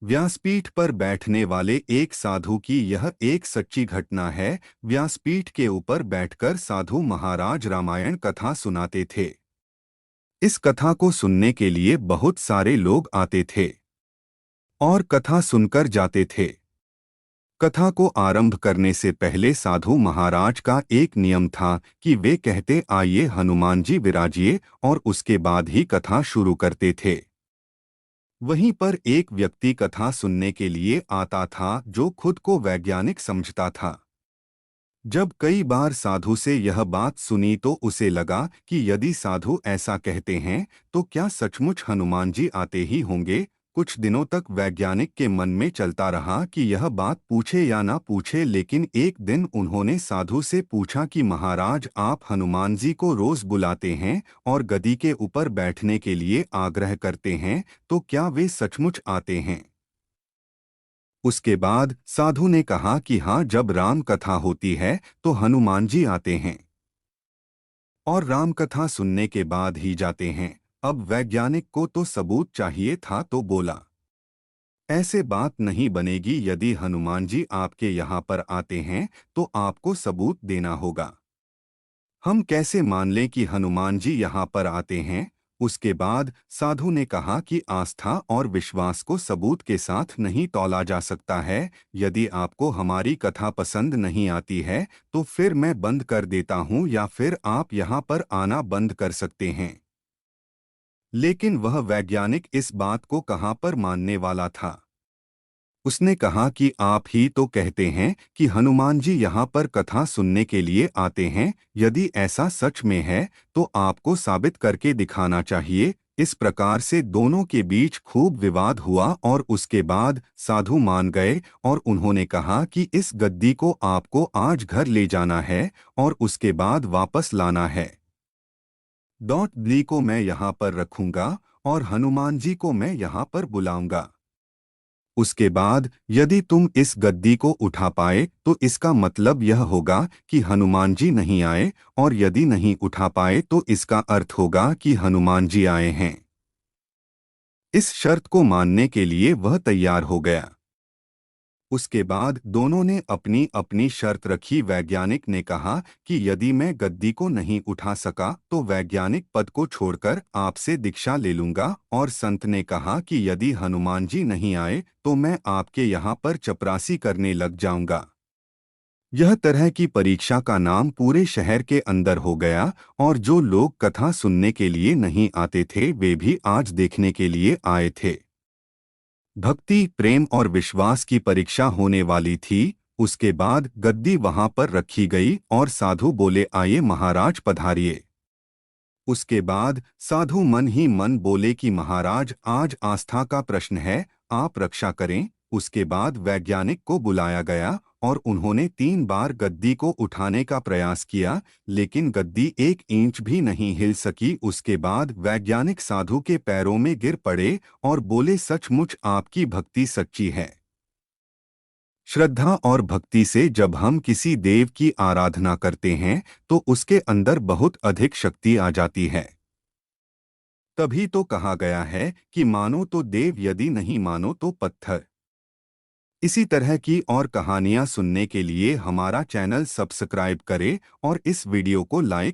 व्यासपीठ पर बैठने वाले एक साधु की यह एक सच्ची घटना है। व्यासपीठ के ऊपर बैठकर साधु महाराज रामायण कथा सुनाते थे। इस कथा को सुनने के लिए बहुत सारे लोग आते थे और कथा सुनकर जाते थे। कथा को आरंभ करने से पहले साधु महाराज का एक नियम था कि वे कहते आइए हनुमान जी विराजिए और उसके बाद ही कथा शुरू करते थे। वहीं पर एक व्यक्ति कथा सुनने के लिए आता था जो खुद को वैज्ञानिक समझता था। जब कई बार साधु से यह बात सुनी तो उसे लगा कि यदि साधु ऐसा कहते हैं तो क्या सचमुच हनुमान जी आते ही होंगे। कुछ दिनों तक वैज्ञानिक के मन में चलता रहा कि यह बात पूछे या ना पूछे, लेकिन एक दिन उन्होंने साधु से पूछा कि महाराज, आप हनुमान जी को रोज बुलाते हैं और गद्दी के ऊपर बैठने के लिए आग्रह करते हैं, तो क्या वे सचमुच आते हैं। उसके बाद साधु ने कहा कि हाँ, जब राम कथा होती है तो हनुमान जी आते हैं और राम कथा सुनने के बाद ही जाते हैं। अब वैज्ञानिक को तो सबूत चाहिए था तो बोला, ऐसे बात नहीं बनेगी। यदि हनुमान जी आपके यहाँ पर आते हैं तो आपको सबूत देना होगा। हम कैसे मान लें कि हनुमान जी यहाँ पर आते हैं। उसके बाद साधु ने कहा कि आस्था और विश्वास को सबूत के साथ नहीं तौला जा सकता है। यदि आपको हमारी कथा पसंद नहीं आती है तो फिर मैं बंद कर देता हूँ या फिर आप यहाँ पर आना बंद कर सकते हैं। लेकिन वह वैज्ञानिक इस बात को कहाँ पर मानने वाला था। उसने कहा कि आप ही तो कहते हैं कि हनुमान जी यहाँ पर कथा सुनने के लिए आते हैं। यदि ऐसा सच में है तो आपको साबित करके दिखाना चाहिए। इस प्रकार से दोनों के बीच खूब विवाद हुआ और उसके बाद साधु मान गए और उन्होंने कहा कि इस गद्दी को आपको आज घर ले जाना है और उसके बाद वापस लाना है। दी को मैं यहाँ पर रखूंगा और हनुमान जी को मैं यहाँ पर बुलाऊंगा। उसके बाद यदि तुम इस गद्दी को उठा पाए तो इसका मतलब यह होगा कि हनुमान जी नहीं आए, और यदि नहीं उठा पाए तो इसका अर्थ होगा कि हनुमान जी आए हैं। इस शर्त को मानने के लिए वह तैयार हो गया। उसके बाद दोनों ने अपनी अपनी शर्त रखी। वैज्ञानिक ने कहा कि यदि मैं गद्दी को नहीं उठा सका तो वैज्ञानिक पद को छोड़कर आपसे दीक्षा ले लूंगा, और संत ने कहा कि यदि हनुमान जी नहीं आए तो मैं आपके यहाँ पर चपरासी करने लग जाऊंगा। यह तरह की परीक्षा का नाम पूरे शहर के अंदर हो गया और जो लोग कथा सुनने के लिए नहीं आते थे वे भी आज देखने के लिए आए थे। भक्ति, प्रेम और विश्वास की परीक्षा होने वाली थी। उसके बाद गद्दी वहां पर रखी गई और साधु बोले आइए महाराज पधारिए। उसके बाद साधु मन ही मन बोले कि महाराज, आज आस्था का प्रश्न है, आप रक्षा करें। उसके बाद वैज्ञानिक को बुलाया गया और उन्होंने 3 बार गद्दी को उठाने का प्रयास किया, लेकिन गद्दी 1 इंच भी नहीं हिल सकी। उसके बाद वैज्ञानिक साधु के पैरों में गिर पड़े और बोले, सचमुच आपकी भक्ति सच्ची है। श्रद्धा और भक्ति से जब हम किसी देव की आराधना करते हैं तो उसके अंदर बहुत अधिक शक्ति आ जाती है। तभी तो कहा गया है कि मानो तो देव, यदि नहीं मानो तो पत्थर। इसी तरह की और कहानियां सुनने के लिए हमारा चैनल सब्सक्राइब करें और इस वीडियो को लाइक